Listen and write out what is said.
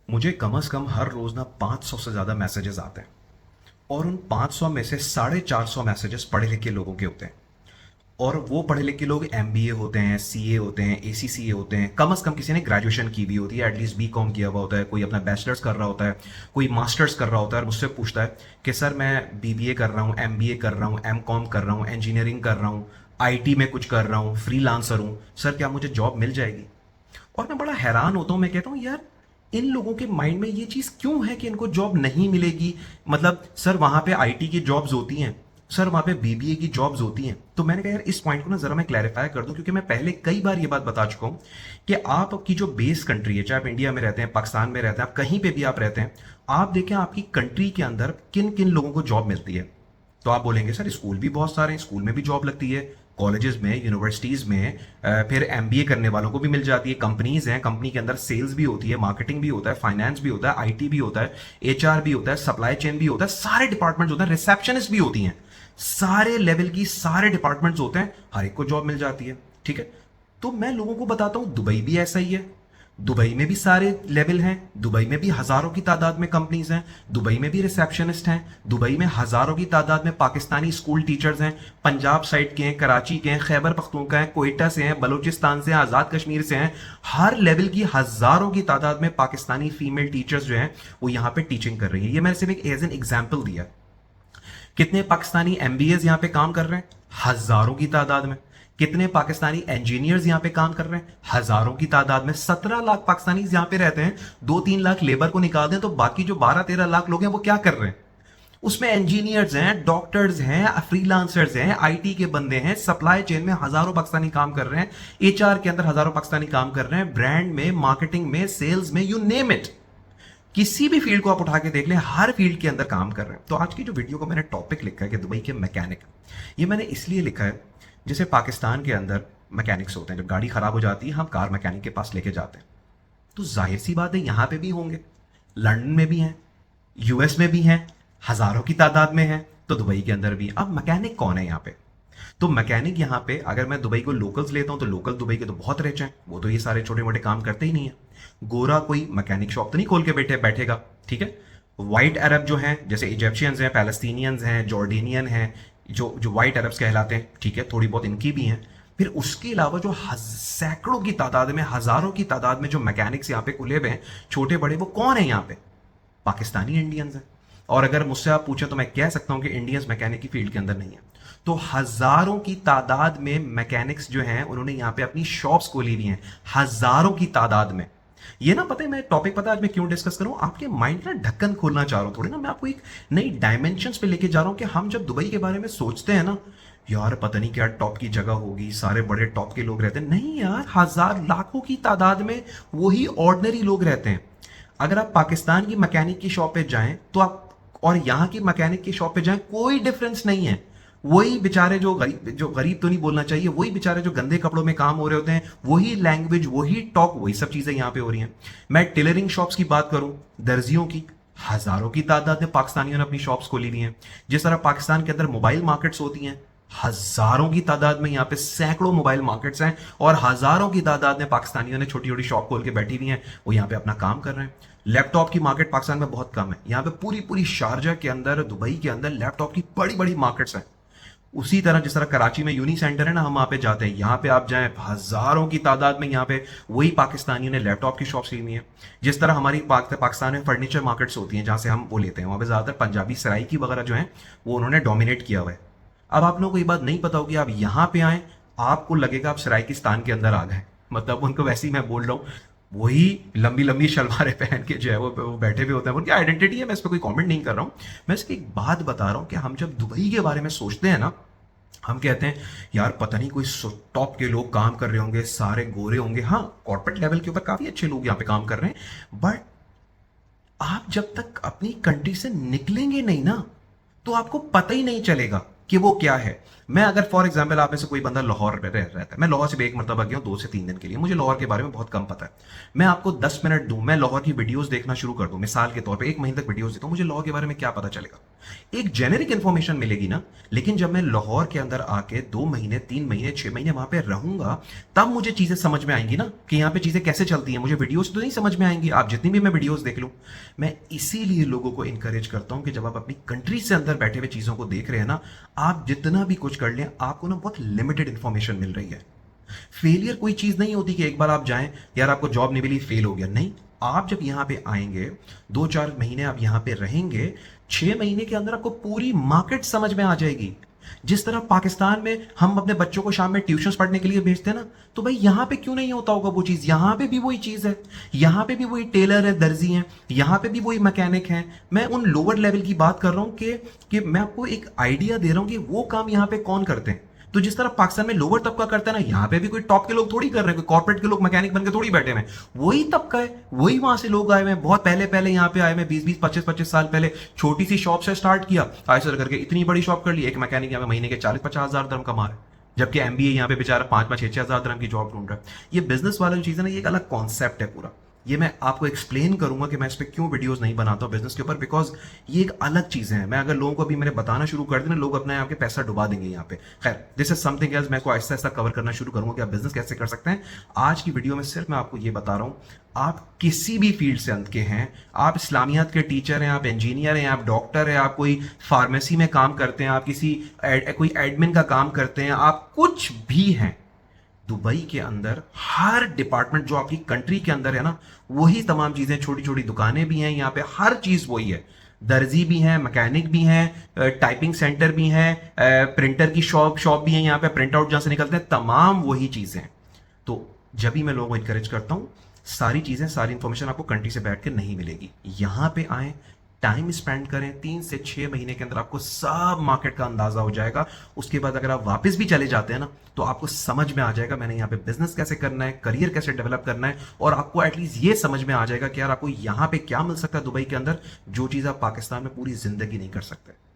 मुझे कम से कम हर रोज ना 500 से ज्यादा मैसेजेस आते हैं। और उन 500 में से 450 मैसेजेस पढ़े लिखे लोगों के होते हैं। और वो पढ़े लिखे लोग एमबीए होते हैं, सीए होते हैं, एसीसीए होते हैं, कम से कम किसी ने ग्रेजुएशन की भी होती है, एटलीस्ट बीकॉम किया हुआ होता है, कोई अपना बैचलर्स कर रहा होता है, कोई मास्टर्स कर रहा होता है और मुझसे पूछता है कि सर मैं बीबीए कर रहा हूँ, एमबीए कर रहा हूँ, एमकॉम कर रहा हूँ, इंजीनियरिंग कर रहा हूँ, आईटी में कुछ कर रहा हूँ, फ्रीलांसर हूँ, सर क्या मुझे जॉब मिल जाएगी? और मैं बड़ा हैरान होता हूँ, मैं कहता हूँ यार इन लोगों के माइंड में ये चीज क्यों है कि इनको जॉब नहीं मिलेगी। मतलब सर वहां पे आईटी की जॉब्स होती हैं, सर वहां पे बीबीए की जॉब्स होती हैं। तो मैंने कहा यार इस पॉइंट को ना जरा मैं क्लैरिफाई कर दूं, क्योंकि मैं पहले कई बार ये बात बता चुका हूं कि आपकी जो बेस कंट्री है, चाहे आप इंडिया में रहते हैं, पाकिस्तान में रहते हैं, आप कहीं पे भी आप रहते हैं, आप देखें आपकी कंट्री के अंदर किन किन लोगों को जॉब मिलती है। तो आप बोलेंगे सर स्कूल भी बहुत सारे हैं, स्कूल में भी जॉब लगती है, कॉलेजेस में, यूनिवर्सिटीज में, फिर एमबीए करने वालों को भी मिल जाती है, कंपनीज हैं, कंपनी के अंदर सेल्स भी होती है, मार्केटिंग भी होता है, फाइनेंस भी होता है, आईटी भी होता है, एचआर भी होता है, सप्लाई चेन भी होता है, सारे डिपार्टमेंट्स होते हैं, रिसेप्शनिस्ट भी होती हैं, सारे लेवल की सारे डिपार्टमेंट्स होते हैं, हर एक को जॉब मिल जाती है। ठीक है। तो मैं लोगों को बताता हूं दुबई भी ऐसा ही है। दुबई में भी सारे लेवल हैं, दुबई में भी हजारों की तादाद में कंपनीज हैं, दुबई में भी रिसेप्शनिस्ट हैं, दुबई में हजारों की तादाद में पाकिस्तानी स्कूल टीचर्स हैं, पंजाब साइड के हैं, कराची के हैं, खैबर पख्तूनख्वा हैं, कोयटा से हैं, बलूचिस्तान से हैं, आजाद कश्मीर से हैं। हर लेवल की हजारों की तादाद में पाकिस्तानी फीमेल टीचर्स जो हैं वो यहां पे टीचिंग कर रही हैं। ये मैंने सिर्फ एक एज एन एग्जाम्पल दिया। कितने पाकिस्तानी एमबीएस यहां पे काम कर रहे हैं? हजारों की तादाद में। कितने पाकिस्तानी इंजीनियर्स यहां पे काम कर रहे हैं? हजारों की तादाद में। 17 लाख पाकिस्तानी यहां पे रहते हैं, 2-3 लाख लेबर को निकाल दें तो बाकी जो 12-13 लाख लोग हैं वो क्या कर रहे हैं? उसमें इंजीनियर्स हैं, डॉक्टर्स हैं, फ्रीलांसर्स हैं, आईटी के बंदे हैं, सप्लाई चेन में हजारों पाकिस्तानी काम कर रहे हैं, एचआर के अंदर हजारों पाकिस्तानी काम कर रहे हैं, ब्रांड में, मार्केटिंग में, सेल्स में, यू नेम इट। किसी भी फील्ड को आप उठा के देख लें, हर फील्ड के अंदर काम कर रहे हैं। तो आज की जो वीडियो को मैंने टॉपिक लिखा है कि दुबई के मैकेनिक, ये मैंने इसलिए लिखा है जैसे पाकिस्तान के अंदर मैकेनिक्स होते हैं, जब गाड़ी खराब हो जाती है हम कार मैकेनिक के पास लेके जाते हैं, तो जाहिर सी बात है यहां पे भी होंगे, लंदन में भी हैं, यूएस में भी हैं, हजारों की तादाद में हैं, तो दुबई के अंदर भी। अब मैकेनिक कौन है यहाँ पे? तो मैकेनिक यहाँ पे अगर मैं दुबई को लोकल्स लेता हूं तो लोकल दुबई के तो बहुत रिच हैं, वो तो ये सारे छोटे मोटे काम करते ही नहीं है। गोरा कोई मैकेनिक शॉप तो नहीं खोल के बैठेगा। ठीक है। व्हाइट अरब जो हैं, जैसे इजिप्शियंस हैं, पैलेस्टीनियंस हैं, जॉर्डेनियन हैं, जो जो व्हाइट अरब्स कहलाते हैं, ठीक है, थोड़ी बहुत इनकी भी हैं। फिर उसके अलावा जो सैकड़ों की तादाद में, हजारों की तादाद में जो मैकेनिक्स यहाँ पे खुले हुए हैं, छोटे बड़े, वो कौन है यहाँ पे? पाकिस्तानी इंडियंस हैं। और अगर मुझसे आप पूछें तो मैं कह सकता हूं कि इंडियंस मैकेनिक की फील्ड के अंदर नहीं है। तो हजारों की तादाद में मैकेनिक्स जो हैं उन्होंने यहां पे अपनी शॉप्स खोली हुई हैं, हजारों की तादाद में। ये ना पता है मैं टॉपिक पता है आज मैं क्यों डिस्कस करूं, आपके माइंड का ढक्कन खोलना चाह रहा हूं थोड़ी ना, मैं आपको एक नई डायमेंशंस पे लेके जा रहा हूं कि हम जब दुबई के बारे में सोचते हैं ना, यार पता नहीं क्या टॉप की जगह होगी, सारे बड़े टॉप के लोग रहते हैं, नहीं यार, हजार लाखों की तादाद में वही ऑर्डिनरी लोग रहते हैं। अगर आप पाकिस्तान की मैकेनिक की शॉप पे जाएं तो आप, और यहां की मैकेनिक की शॉप पे जाएं, कोई डिफरेंस नहीं है। वही बेचारे जो गरीब तो नहीं बोलना चाहिए, वही बेचारे जो गंदे कपड़ों में काम हो रहे होते हैं, वही लैंग्वेज, वही टॉक, वही सब चीजें यहां पे हो रही हैं। मैं टेलरिंग शॉप्स की बात करूं, दर्जियों की, हजारों की तादाद में पाकिस्तानियों ने अपनी शॉप्स खोली हुई हैं। जिस तरह पाकिस्तान के अंदर मोबाइल मार्केट्स होती हैं, हजारों की तादाद में यहां पे सैकड़ों मोबाइल मार्केट्स हैं, और हजारों की तादाद में पाकिस्तानियों ने छोटी छोटी शॉप खोल के बैठी हुई हैं, वो यहां पे अपना काम कर रहे हैं। लैपटॉप की मार्केट पाकिस्तान में बहुत कम है, यहां पे पूरी पूरी शारजा के अंदर, दुबई के अंदर लैपटॉप की बड़ी बड़ी मार्केट्स हैं। उसी तरह जिस तरह कराची में यूनी सेंटर है ना, हम वहां पे जाते हैं, यहाँ पे आप जाएं, हजारों की तादाद में यहाँ पे वही पाकिस्तानियों ने लैपटॉप की शॉप्स ली हुई है। जिस तरह हमारी पाकिस्तान में फर्नीचर मार्केट्स होती हैं जहां से हम वो लेते हैं, वहां पे ज्यादातर पंजाबी सराइकी वगैरह जो है वो उन्होंने डोमिनेट किया हुआ है। अब आप लोगों को ये बात नहीं पता होगी, आप यहाँ पे आए, आपको लगेगा आप सराइकिस्तान के अंदर आ गए। मतलब उनको वैसे ही मैं बोल रहा हूँ, वही लंबी लंबी शलवारें पहन के जो है वो बैठे हुए होते हैं, उनकी आइडेंटिटी है, मैं इस पर कोई कमेंट नहीं कर रहा हूँ। मैं इसकी एक बात बता रहा हूँ कि हम जब दुबई के बारे में सोचते हैं ना, हम कहते हैं यार पता नहीं कोई टॉप के लोग काम कर रहे होंगे, सारे गोरे होंगे, हाँ कॉर्पोरेट लेवल के ऊपर काफी अच्छे लोग यहाँ पे काम कर रहे हैं, बट आप जब तक अपनी कंट्री से निकलेंगे नहीं ना, तो आपको पता ही नहीं चलेगा कि वो क्या है। मैं अगर फॉर एग्जाम्पल आप में से कोई बंदा लाहौर में रहता है, मैं लाहौर से एक मरतबा गया हूं 2 से 3 दिन के लिए, मुझे लाहौर के बारे में बहुत कम पता है। मैं आपको 10 मिनट दूं, मैं लाहौर की वीडियोस देखना शुरू कर दूं, मिसाल के तौर पे 1 महीने तक वीडियोस देता हूं, मुझे लाहौर के बारे में क्या पता चलेगा? एक जेनेरिक इंफॉर्मेशन मिलेगी ना, लेकिन जब मैं लाहौर के अंदर आके 2 महीने 3 महीने 6 महीने वहां पे रहूंगा, तब मुझे चीजें समझ में आएंगी ना कि यहाँ पे चीजें कैसे चलती हैं। मुझे वीडियोस तो नहीं समझ में आएंगी, आप जितनी भी मैं वीडियोस देख लूं। मैं इसीलिए लोगों को इंकरेज करता हूं कि जब आप अपनी कंट्री से अंदर बैठे हुए चीजों को देख रहे हैं ना, आप जितना भी कुछ कर लें, आपको ना बहुत लिमिटेड इंफॉर्मेशन मिल रही है। फेलियर कोई चीज नहीं होती कि एक बार आप जाएं, यार आपको जॉब नहीं मिली, फेल हो गया। नहीं, आप जब यहां पे आएंगे, 2-4 महीने आप यहां पे रहेंगे, 6 महीने के अंदर आपको पूरी मार्केट समझ में आ जाएगी। जिस तरह पाकिस्तान में हम अपने बच्चों को शाम में ट्यूशंस पढ़ने के लिए भेजते हैं ना, तो भाई यहां पे क्यों नहीं होता होगा वो चीज? यहां पे भी वही चीज है, यहां पे भी वही टेलर है, दर्जी हैं, यहां पे भी वही मैकेनिक हैं। मैं उन लोअर लेवल की बात कर रहा हूं कि मैं आपको एक आइडिया दे रहा हूं कि वो काम यहां पे कौन करते हैं। तो जिस तरह पाकिस्तान में लोअर तबका करता है ना, यहां पे भी कोई टॉप के लोग थोड़ी कर रहे हैं, कोई कॉर्पोरेट के लोग मैकेनिक बनकर थोड़ी बैठे हुए हैं। वही तबका है, वही वहां से लोग आए हुए हैं, बहुत पहले पहले यहां पे आए हुए, 20-20 25-25 साल पहले छोटी सी शॉप से स्टार्ट किया, ऐसा करके इतनी बड़ी शॉप कर ली। एक मैकेनिक यहाँ पे महीने के 40-50 हजार दरम कमा रहा है, जबकि एमबीए यहाँ पे बेचारा 5-6 हजार दरम की जॉब ढूंढ रहा है। ये बिजनेस वाला जो चीज है ना, ये एक अलग कॉन्सेप्ट है पूरा। ये मैं आपको एक्सप्लेन करूंगा कि मैं इस पर क्यों वीडियोस नहीं बनाता हूं बिजनेस के ऊपर, बिकॉज ये एक अलग चीजें हैं। मैं अगर लोगों को अभी मैंने बताना शुरू कर देना, लोग अपने यहाँ के पैसा डुबा देंगे यहाँ पे। खैर, दिस इज समथिंग एल्स। मैं को आहिस्ता आहिस्ता कवर करना शुरू करूंगा कि आप बिजनेस कैसे कर सकते हैं। आज की वीडियो में सिर्फ मैं आपको ये बता रहा हूं, आप किसी भी फील्ड से अंत के हैं, आप इस्लामियात के टीचर हैं, आप इंजीनियर हैं, आप डॉक्टर हैं, आप कोई फार्मेसी में काम करते हैं, आप कोई एडमिन का काम करते हैं, आप कुछ भी हैं, दुबई के अंदर हर डिपार्टमेंट जो आपकी कंट्री के अंदर है ना, वही तमाम चीजें, छोटी छोटी दुकानें भी हैं यहाँ पे, हर चीज वही है। दर्जी भी हैं, मैकेनिक भी हैं, टाइपिंग सेंटर भी हैं, प्रिंटर की शॉप भी है यहाँ पे, प्रिंट आउट जहां से निकलते हैं, तमाम वही चीजें। तो जब भी मैं लोगों को इंकरेज करता हूं, सारी चीजें, सारी इंफॉर्मेशन आपको कंट्री से बैठ के नहीं मिलेगी। यहां पे आए, टाइम स्पेंड करें, 3 से 6 महीने के अंदर आपको सब मार्केट का अंदाजा हो जाएगा। उसके बाद अगर आप वापस भी चले जाते हैं ना, तो आपको समझ में आ जाएगा मैंने यहाँ पे बिजनेस कैसे करना है, करियर कैसे डेवलप करना है, और आपको एटलीस्ट ये समझ में आ जाएगा कि यार आपको यहाँ पे क्या मिल सकता है दुबई के अंदर, जो चीज आप पाकिस्तान में पूरी जिंदगी नहीं कर सकते।